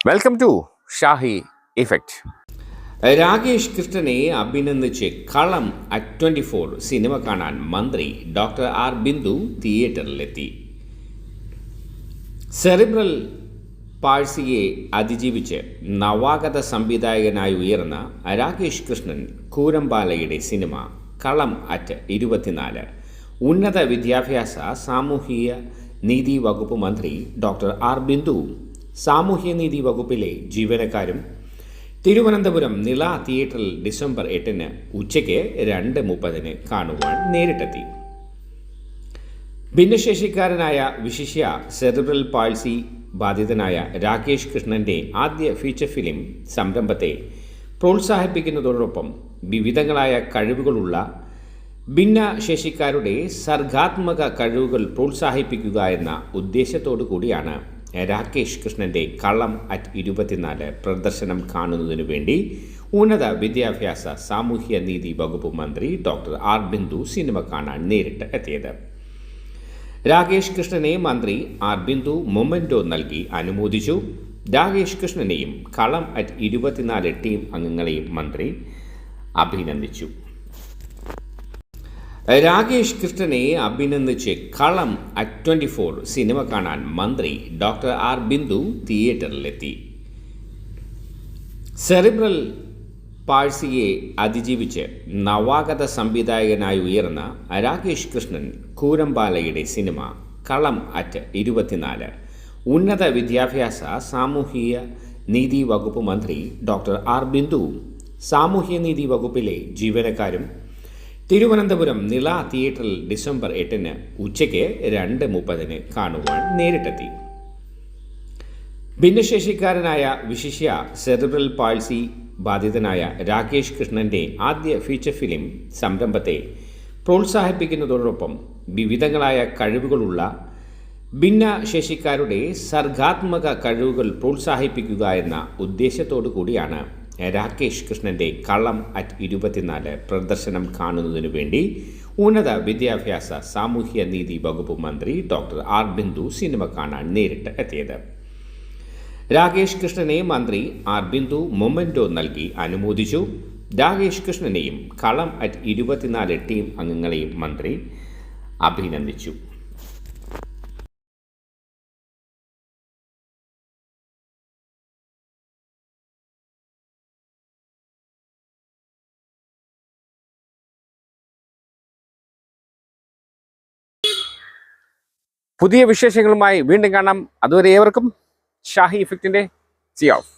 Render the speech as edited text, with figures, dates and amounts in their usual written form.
Welcome to Shahi effect. Rakesh കൃഷ്ണനെ അഭിനന്ദിച്ച് Kalam @24 cinema കാണാൻ മന്ത്രി ഡോക്ടർ ആർ ബിന്ദു തിയേറ്ററിലെത്തി. സെറിബ്രൽ പാഴ്സിയെ അതിജീവിച്ച് നവാഗത സംവിധായകനായി ഉയർന്ന രാകേഷ് കൃഷ്ണൻ കൂരമ്പാലയുടെ സിനിമ കളം @24 ഉന്നത വിദ്യാഭ്യാസ സാമൂഹിക നീതി വകുപ്പ് മന്ത്രി ഡോക്ടർ ആർ ബിന്ദു സാമൂഹ്യനീതി വകുപ്പിലെ ജീവനക്കാരും തിരുവനന്തപുരം നിള തിയേറ്ററിൽ ഡിസംബർ 8 ഉച്ചയ്ക്ക് 2:30 കാണുവാൻ നേരിട്ടെത്തി. ഭിന്നശേഷിക്കാരനായ വിശിഷ്യ സെറിബ്രൽ പാൾസി ബാധിതനായ രാകേഷ് കൃഷ്ണൻ്റെ ആദ്യ ഫീച്ചർ ഫിലിം സംരംഭത്തെ പ്രോത്സാഹിപ്പിക്കുന്നതോടൊപ്പം വിവിധങ്ങളായ കഴിവുകളുള്ള ഭിന്നശേഷിക്കാരുടെ സർഗാത്മക കഴിവുകൾ പ്രോത്സാഹിപ്പിക്കുക എന്ന ഉദ്ദേശത്തോടു കൂടിയാണ് രാകേഷ് കൃഷ്ണൻ്റെ കളം @24 പ്രദർശനം കാണുന്നതിനു വേണ്ടി ഉന്നത വിദ്യാഭ്യാസ സാമൂഹ്യ നീതി വകുപ്പ് മന്ത്രി ഡോക്ടർ ആർ ബിന്ദു സിനിമ കാണാൻ നേരിട്ട് എത്തിയത്. രാകേഷ് കൃഷ്ണനെ മന്ത്രി ആർ ബിന്ദു മൊമെൻറ്റോ നൽകി അനുമോദിച്ചു. രാകേഷ് കൃഷ്ണനെയും കളം @24 ടീം അംഗങ്ങളെയും മന്ത്രി അഭിനന്ദിച്ചു. രാകേഷ് കൃഷ്ണനെ അഭിനന്ദിച്ച് കളം @24 സിനിമ കാണാൻ മന്ത്രി ഡോക്ടർ ആർ ബിന്ദു തിയേറ്ററിലെത്തി. സെറിബ്രൽ പാഴ്സിയെ അതിജീവിച്ച് നവാഗത സംവിധായകനായി ഉയർന്ന രാകേഷ് കൃഷ്ണൻ കൂരമ്പാലയുടെ സിനിമ കളം @24 ഉന്നത വിദ്യാഭ്യാസ സാമൂഹിക നീതി വകുപ്പ് മന്ത്രി ഡോക്ടർ ആർ ബിന്ദു സാമൂഹ്യനീതി വകുപ്പിലെ ജീവനക്കാരും തിരുവനന്തപുരം നിള തിയേറ്ററിൽ ഡിസംബർ 8 ഉച്ചയ്ക്ക് 2:30 കാണുവാൻ നേരിട്ടെത്തി. ഭിന്നശേഷിക്കാരനായ വിശിഷ്യ സെറിബ്രൽ പാൾസി ബാധിതനായ രാകേഷ് കൃഷ്ണൻ്റെ ആദ്യ ഫീച്ചർ ഫിലിം സംരംഭത്തെ പ്രോത്സാഹിപ്പിക്കുന്നതോടൊപ്പം വിവിധങ്ങളായ കഴിവുകളുള്ള ഭിന്നശേഷിക്കാരുടെ സർഗാത്മക കഴിവുകൾ പ്രോത്സാഹിപ്പിക്കുക എന്ന ഉദ്ദേശത്തോടു കൂടിയാണ് രാകേഷ് കൃഷ്ണൻ്റെ കളം @24 പ്രദർശനം കാണുന്നതിനു വേണ്ടി ഉന്നത വിദ്യാഭ്യാസ സാമൂഹ്യ നീതി വകുപ്പ് മന്ത്രി ഡോക്ടർ ആർ ബിന്ദു സിനിമ കാണാൻ നേരിട്ട് എത്തിയത്. രാകേഷ് കൃഷ്ണനെ മന്ത്രി ആർ ബിന്ദു മൊമെൻറ്റോ നൽകി അനുമോദിച്ചു. രാകേഷ് കൃഷ്ണനെയും കളം @24 ടീം അംഗങ്ങളെയും മന്ത്രി അഭിനന്ദിച്ചു. പുതിയ വിശേഷങ്ങളുമായി വീണ്ടും കാണാം. അതുവരെ ഏവർക്കും ഷാഹി ഇഫക്റ്റിൻ്റെ സി ഓഫ്.